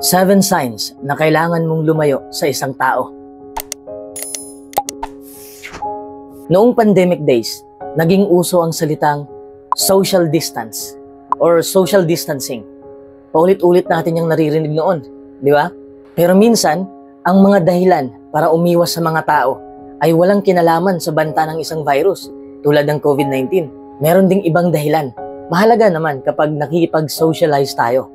7 signs na kailangan mong lumayo sa isang tao. Noong pandemic days, naging uso ang salitang social distance or social distancing. Paulit-ulit natin yung naririnig noon, di ba? Pero minsan, ang mga dahilan para umiwas sa mga tao ay walang kinalaman sa banta ng isang virus tulad ng COVID-19. Meron ding ibang dahilan. Mahalaga naman kapag nakikipag-socialize tayo.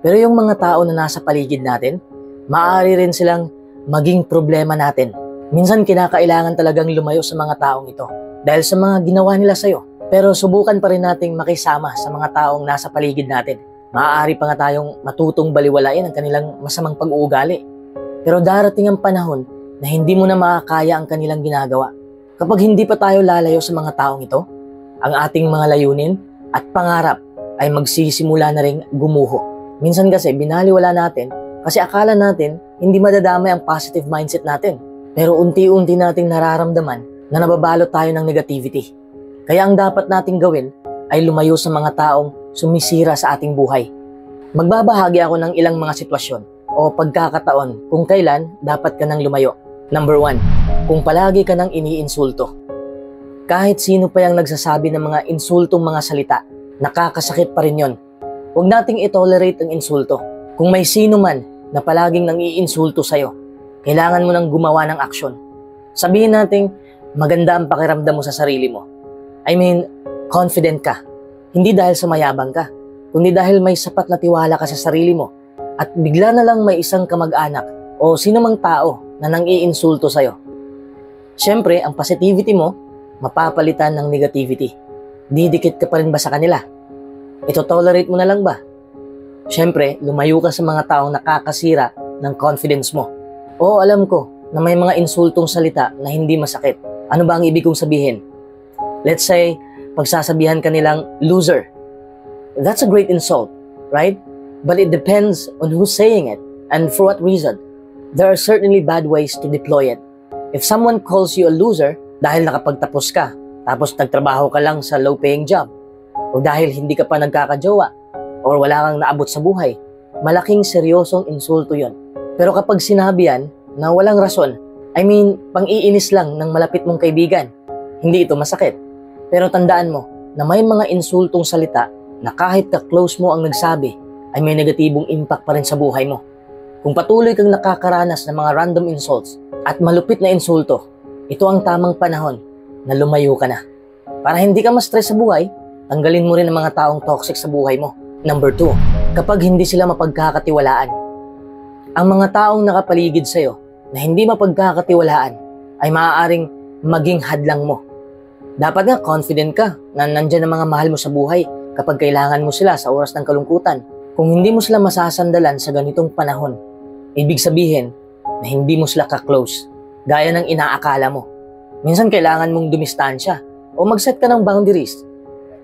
Pero yung mga tao na nasa paligid natin, maaari rin silang maging problema natin. Minsan kinakailangan talagang lumayo sa mga taong ito dahil sa mga ginawa nila sa'yo. Pero subukan pa rin nating makisama sa mga taong nasa paligid natin. Maaari pa nga tayong matutong baliwalain ang kanilang masamang pag-uugali. Pero darating ang panahon na hindi mo na makakaya ang kanilang ginagawa. Kapag hindi pa tayo lalayo sa mga taong ito, ang ating mga layunin at pangarap ay magsisimula na ring gumuho. Minsan kasi binaliwala natin kasi akala natin hindi madadamay ang positive mindset natin. Pero unti-unti nating nararamdaman na nababalot tayo ng negativity. Kaya ang dapat nating gawin ay lumayo sa mga taong sumisira sa ating buhay. Magbabahagi ako ng ilang mga sitwasyon o pagkakataon kung kailan dapat ka nang lumayo. Number 1, kung palagi ka nang iniinsulto. Kahit sino pa yung nagsasabi ng mga insultong mga salita, nakakasakit pa rin yon. Huwag nating itolerate ang insulto. Kung may sino man na palaging nang iinsulto sa'yo, kailangan mo nang gumawa ng aksyon. Sabihin natin, maganda ang pakiramdam mo sa sarili mo. I mean, confident ka. Hindi dahil sa mayabang ka, kundi dahil may sapat na tiwala ka sa sarili mo. At bigla na lang may isang kamag-anak o sino mang tao na nang iinsulto sa'yo. Siyempre, ang positivity mo, mapapalitan ng negativity. Didikit ka pa rin ba sa kanila? Ito tolerate mo na lang ba? Siyempre, lumayo ka sa mga taong nakakasira ng confidence mo. Oo, alam ko na may mga insultong salita na hindi masakit. Ano ba ang ibig kong sabihin? Let's say, pagsasabihan ka nilang loser. That's a great insult, right? But it depends on who's saying it and for what reason. There are certainly bad ways to deploy it. If someone calls you a loser dahil nakapagtapos ka, tapos nagtrabaho ka lang sa low-paying job, o dahil hindi ka pa nagkakajowa, or wala kang naabot sa buhay, malaking seryosong insulto yon. Pero kapag sinabi yan na walang rason, I mean, pang-iinis lang ng malapit mong kaibigan, hindi ito masakit. Pero tandaan mo na may mga insultong salita na kahit ka-close mo ang nagsabi, ay may negatibong impact pa rin sa buhay mo. Kung patuloy kang nakakaranas ng mga random insults at malupit na insulto, ito ang tamang panahon na lumayo ka na. Para hindi ka ma-stress sa buhay, tanggalin mo rin ang mga taong toxic sa buhay mo. Number 2, kapag hindi sila mapagkakatiwalaan. Ang mga taong nakapaligid sa'yo na hindi mapagkakatiwalaan ay maaaring maging hadlang mo. Dapat nga confident ka na nandyan ang mga mahal mo sa buhay kapag kailangan mo sila sa oras ng kalungkutan. Kung hindi mo sila masasandalan sa ganitong panahon, ibig sabihin na hindi mo sila ka-close, gaya ng inaakala mo. Minsan kailangan mong dumistansya o mag-set ka ng boundaries.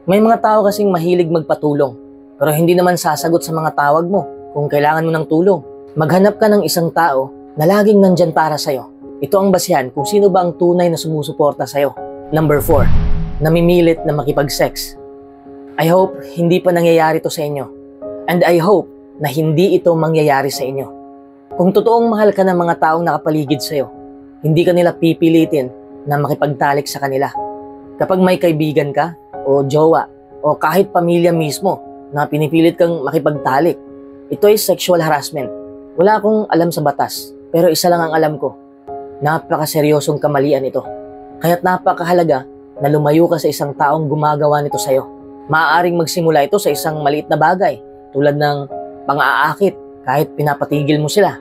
May mga tao kasing mahilig magpatulong, pero hindi naman sasagot sa mga tawag mo kung kailangan mo ng tulong. Maghanap ka ng isang tao na laging nandyan para sa'yo. Ito ang basihan kung sino ba ang tunay na sumusuporta sa'yo. Number 4, namimilit na makipag-sex. I hope hindi pa nangyayari to sa inyo. And I hope na hindi ito mangyayari sa inyo. Kung totoong mahal ka ng mga taong nakapaligid sa'yo, hindi ka nila pipilitin na makipagtalik sa kanila. Kapag may kaibigan ka, o jowa, o kahit pamilya mismo na pinipilit kang makipagtalik, ito ay sexual harassment. Wala akong alam sa batas, pero isa lang ang alam ko. Napakaseryosong kamalian ito. Kaya't napakahalaga na lumayo ka sa isang taong gumagawa nito sa'yo. Maaaring magsimula ito sa isang maliit na bagay, tulad ng pang-aakit kahit pinapatigil mo sila.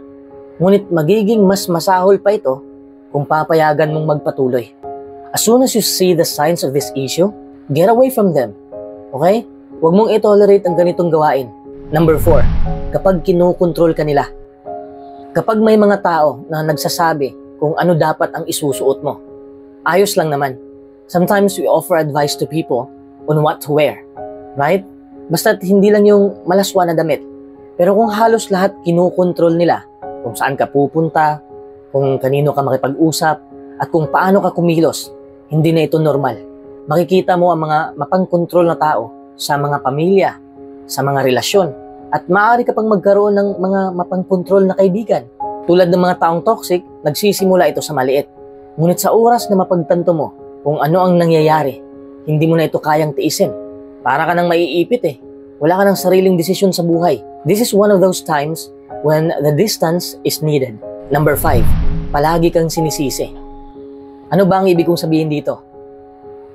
Ngunit magiging mas masahol pa ito kung papayagan mong magpatuloy. As soon as you see the signs of this issue, get away from them. Okay? Huwag mong itolerate ang ganitong gawain. Number 4, kapag kinukontrol ka nila. Kapag may mga tao na nagsasabi kung ano dapat ang isusuot mo, ayos lang naman. Sometimes we offer advice to people on what to wear. Right? Basta't hindi lang yung malaswa na damit. Pero kung halos lahat kinukontrol nila, kung saan ka pupunta, kung kanino ka makipag-usap, at kung paano ka kumilos, hindi na ito normal. Makikita mo ang mga mapangkontrol na tao sa mga pamilya, sa mga relasyon, At maaari ka pang magkaroon ng mga mapangkontrol na kaibigan. Tulad ng mga taong toxic, nagsisimula ito sa maliit. Ngunit sa oras na mapagtanto mo kung ano ang nangyayari, hindi mo na ito kayang tiisin. Para ka nang maiipit eh. Wala ka ng sariling desisyon sa buhay. This is one of those times when the distance is needed. Number 5, palagi kang sinisisi. Ano ba ang ibig kong sabihin dito?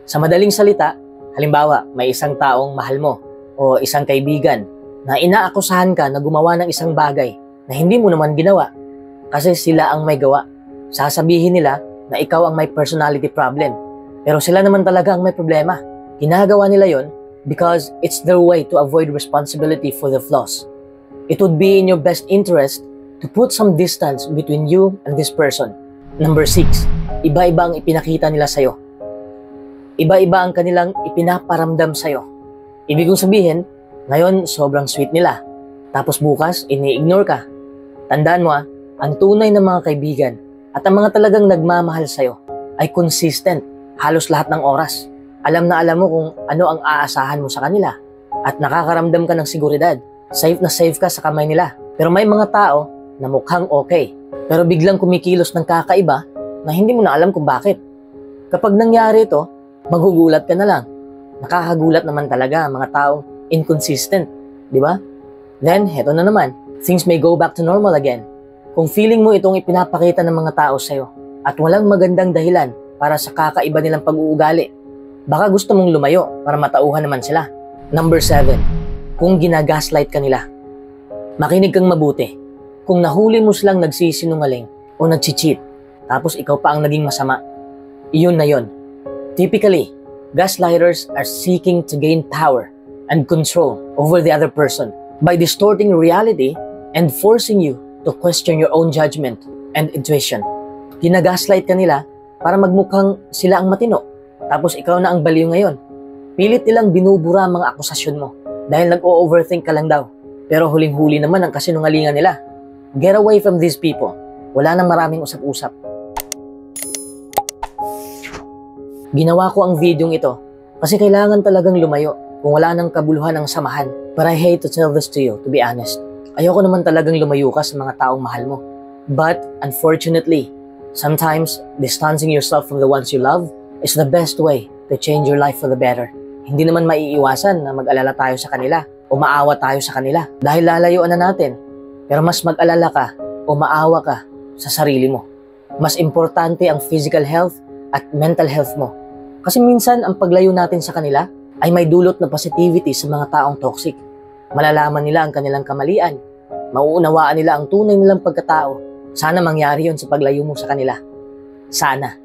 Sa madaling salita, halimbawa, may isang taong mahal mo o isang kaibigan na inaakusahan ka na gumawa ng isang bagay na hindi mo naman ginawa kasi sila ang may gawa. Sasabihin nila na ikaw ang may personality problem. Pero sila naman talaga ang may problema. Ginagawa nila yon because it's their way to avoid responsibility for the flaws. It would be in your best interest to put some distance between you and this person. Number 6, iba-iba ang ipinakita nila sa'yo. Iba-iba ang kanilang ipinaparamdam sa'yo. Ibig kong sabihin, ngayon sobrang sweet nila. Tapos bukas, ini-ignore ka. Tandaan mo ang tunay na mga kaibigan at ang mga talagang nagmamahal sa'yo ay consistent halos lahat ng oras. Alam na alam mo kung ano ang aasahan mo sa kanila at nakakaramdam ka ng seguridad. Safe na safe ka sa kamay nila. Pero may mga tao na mukhang okay, pero biglang kumikilos ng kakaiba na hindi mo na alam kung bakit. Kapag nangyari ito, maghugulat ka na lang. Nakakagulat naman talaga ang mga taong inconsistent, di ba? Then, heto na naman, things may go back to normal again. Kung feeling mo itong ipinapakita ng mga tao sa'yo at walang magandang dahilan para sa kakaiba nilang pag-uugali, baka gusto mong lumayo para matauhan naman sila. Number 7, kung ginagaslight ka nila. Makinig kang mabuti. Kung nahuli mo silang nagsisinungaling o nagchicheat, tapos ikaw pa ang naging masama, iyon na yon. Typically, gaslighters are seeking to gain power and control over the other person by distorting reality and forcing you to question your own judgment and intuition. Ginagaslight ka nila para magmukhang sila ang matino, tapos ikaw na ang baliw ngayon. Pilit nilang binubura ang mga akusasyon mo dahil nag-o-overthink ka lang daw. Pero huling-huli naman ang kasinungalingan nila. Get away from these people. Wala nang maraming usap-usap. Ginawa ko ang videong ito kasi kailangan talagang lumayo kung wala nang kabuluhan ang samahan. But I hate to tell this to you, to be honest. Ayoko naman talagang lumayo ka sa mga taong mahal mo. But, unfortunately, sometimes distancing yourself from the ones you love is the best way to change your life for the better. Hindi naman maiiwasan na mag-alala tayo sa kanila o maawa tayo sa kanila dahil lalayuan na natin. Pero mas mag-alala ka o maawa ka sa sarili mo. Mas importante ang physical health at mental health mo. Kasi minsan ang paglayo natin sa kanila ay may dulot na positivity sa mga taong toxic. Malalaman nila ang kanilang kamalian. Mauunawaan nila ang tunay nilang pagkatao. Sana mangyari yon sa paglayo mo sa kanila. Sana.